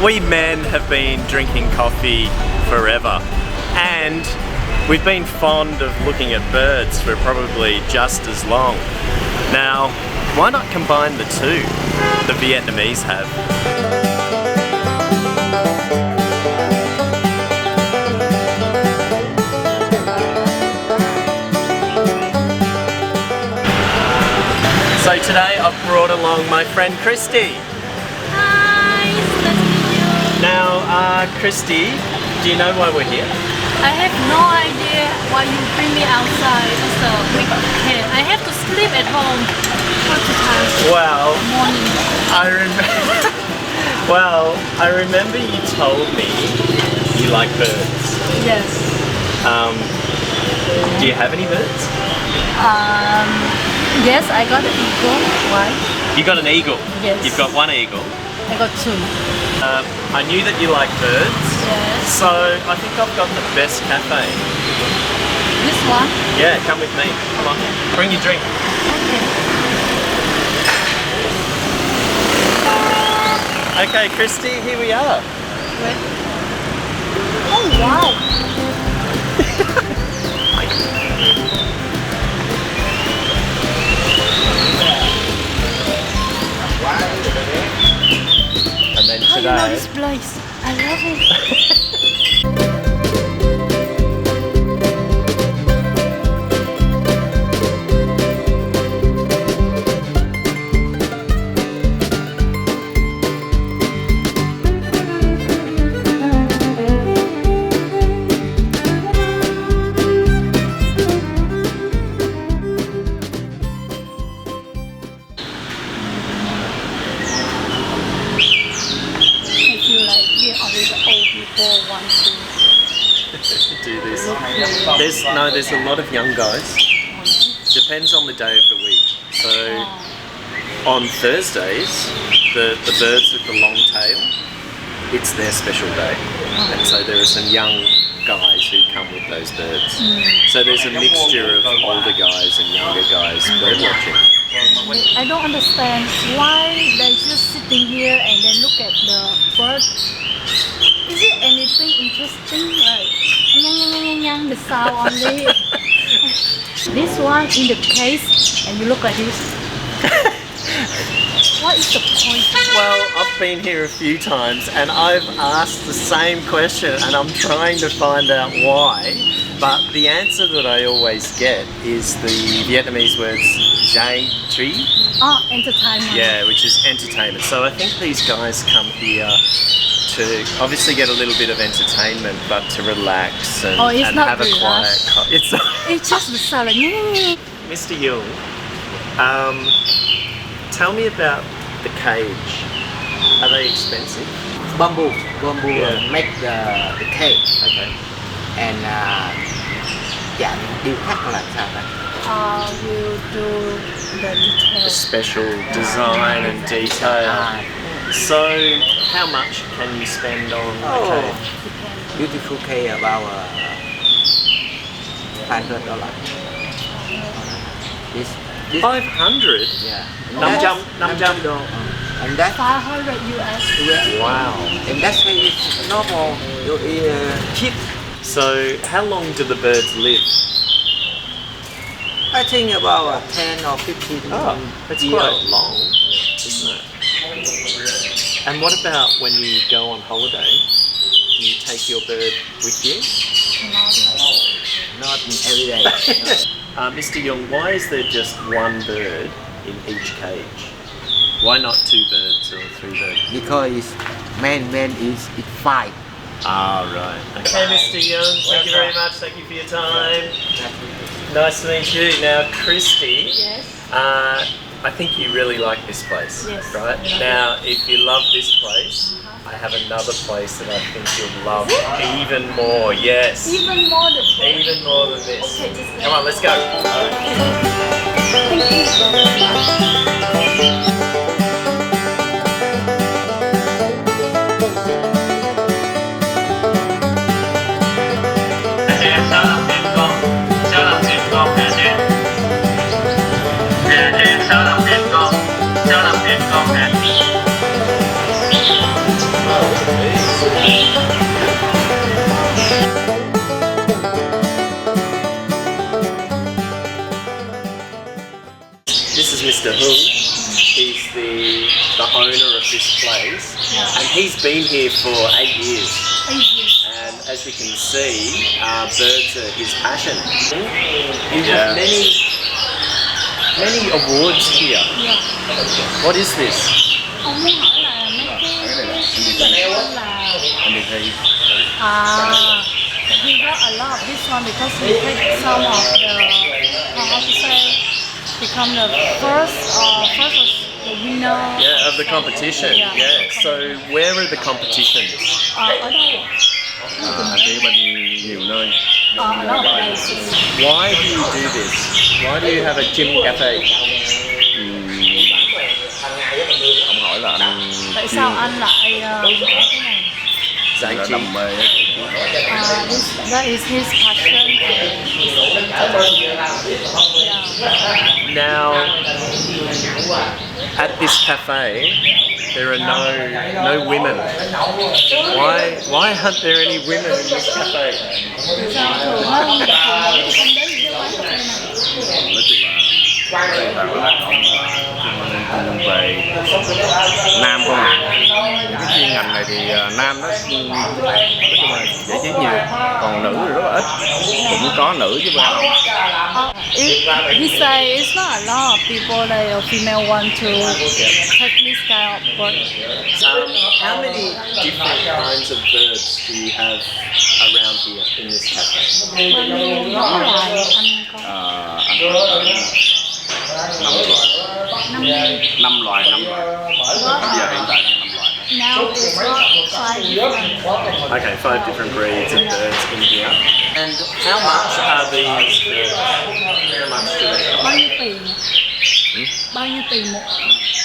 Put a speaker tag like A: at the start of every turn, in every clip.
A: We men have been drinking coffee forever, and we've been fond of looking at birds for probably just as long. Now, why not combine the two? The Vietnamese have. So today I've brought along my friend Christy.
B: Hi, it's nice to meet you.
A: Now, Christy, do you know why we're here?
B: I have no idea why you bring me outside. It's a weekend. I have to sleep at home for 2 times.
A: Well,
B: Morning.
A: I remember you told me you like birds.
B: Yes.
A: Do you have any birds?
B: Yes, I got an eagle. Why?
A: You got an eagle?
B: Yes.
A: You've got one eagle.
B: I got 2.
A: I knew that you like birds.
B: Yes.
A: So I think I've got the best cafe.
B: This one?
A: Yeah, come with me. Come on. Bring your drink. Okay, Christy, here we are.
B: Wait. Oh wow!
A: And then
B: How do you know
A: today.
B: this place? I love it. Want to
A: do this. There's a lot of young guys. Depends on the day of the week. So on Thursdays, the birds with the long tail, it's their special day, and so there are some young guys who come with those birds. So there's a mixture of older guys and younger guys bird watching.
B: I don't understand why they just sitting here and then look at the bird. Is it anything interesting? Like the sound only. This one in the case, and you look at this. What is the point?
A: Well, I've been here a few times and I've asked the same question and I'm trying to find out why, but the answer that I always get is the Vietnamese words "jai tri."
B: Oh, entertainment.
A: Yeah, which is entertainment. So I think these guys come here to obviously get a little bit of entertainment, but to relax and, have a quiet.
B: It's just the sound.
A: Mr. Yung, tell me about the cage. Are they expensive?
C: Bamboo make the cage.
A: Okay.
C: And điều khác là sao ta?
B: We'll do the details.
A: A special design and detail. So, how much can you spend on a cage?
C: Beautiful cage about $500. This
A: 500?
C: yeah.
A: Nam jam.
C: And that
B: 500 US.
A: Wow.
C: and that cage is normal. Cheap.
A: So, how long do the birds live?
C: I think about 10 or 15
A: That's
C: years.
A: quite long, isn't it? And what about when you go on holiday? Do you take your bird with you?
C: Not every day. No.
A: Mr. Young, why is there just one bird in each cage? Why not 2 birds or 3 birds?
C: Because it's man is 5.
A: Ah, right. Okay, Mr. Young, thank you very much. Thank you for your time. Nice to meet you. Now, Christy,
B: Yes.
A: I think you really like this place,
B: Yes.
A: right? Now, if you love this place, I have another place that I think you'll love even more. Yes.
B: Even more than that.
A: Even more than this.
B: Okay, just
A: Come on, let's go.
B: Thank you.
D: Hãy subscribe cho kênh Ghiền Mì Gõ để không bỏ lỡ những video hấp dẫn.
A: Mr. Hung. He's the owner of this place, and he's been here for 8 years.
B: 8 years.
A: And as you can see, birds are his passion. You
C: Yeah.
A: have many awards here.
B: Yeah.
A: What is this?
B: Ông muốn hỏi là mấy cái là he got a lot of this one because he take some of the how to say become the first of the winner.
A: Yeah, of the competition.
B: Yeah.
A: Yeah. So where are the competitions?
B: Ở đâu?
C: Phía bên nhiều nơi.
B: A lot of places.
A: Why do you do this? Why do you have a gym cafe?
C: Ông hỏi là anh
B: Tại sao anh lại cái này?
A: Giải
C: là
A: trí.
C: đam mê.
B: That is his passion.
A: Now, at this cafe, there are no women. Why aren't there any women in this cafe?
B: Sao thường á, phụ nữ thì không đến những cái quán cà phê này.
C: Nói chung là đây là ông về nam không à. Cái chuyên ngành này thì nam nói chung là giải trí nhiều, còn nữ thì rất là ít, cũng có nữ chứ ba.
B: He say it's not a lot of people like female want to take this kind of work.
A: How many different kinds of birds do you have around here in this cafe?
B: Bao nhiêu giống loài anh có?
C: Anh có 5 loại. Bây giờ hiện tại đang 5 loại.
B: Now it's got 5 different.
A: Okay, 5 different breeds of birds in here. And how much are these birds? How much do they cost?
B: Bao nhiêu tiền? Bao nhiêu tiền một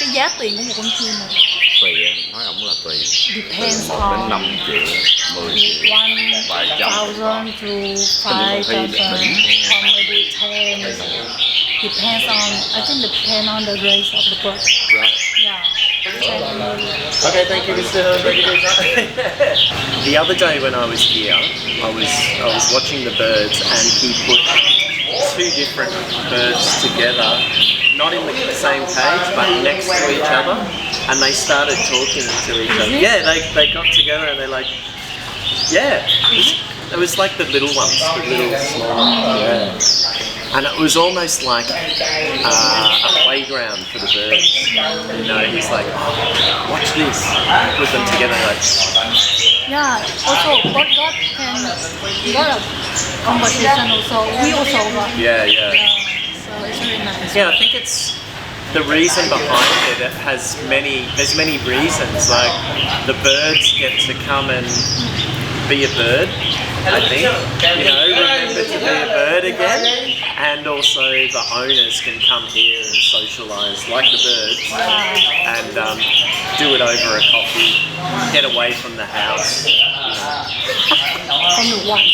B: cái giá tiền của một con chim này?
C: Tùy em, nói ổng là tùy.
B: Depends
C: 1
B: on
C: đến 5 triệu, 10 triệu, vài trăm.
B: 1,000 to 5,000 or maybe 10. Depends on, I think depend on the race of the bird.
A: Right.
B: Yeah.
A: Okay, thank you, Mr. The other day when I was here, I was watching the birds, and he put 2 different birds together, not in the same cage, but next to each other, and they started talking to each other. Yeah, they got together and they're like, yeah, it was like the little ones, the little small ones. Yeah. And it was almost like a playground for the birds. You know, he's like, oh, watch this. Put them together like.
B: Yeah. Also, bird got a competition also. We also got.
A: Yeah.
B: So it's really nice.
A: Yeah, I think it's the reason behind it. It has there's many reasons. Like the birds get to come and be a bird. I think, you know, remember to be a bird again, and also the owners can come here and socialise like the birds, and do it over a coffee, get away from the house.
B: From the one.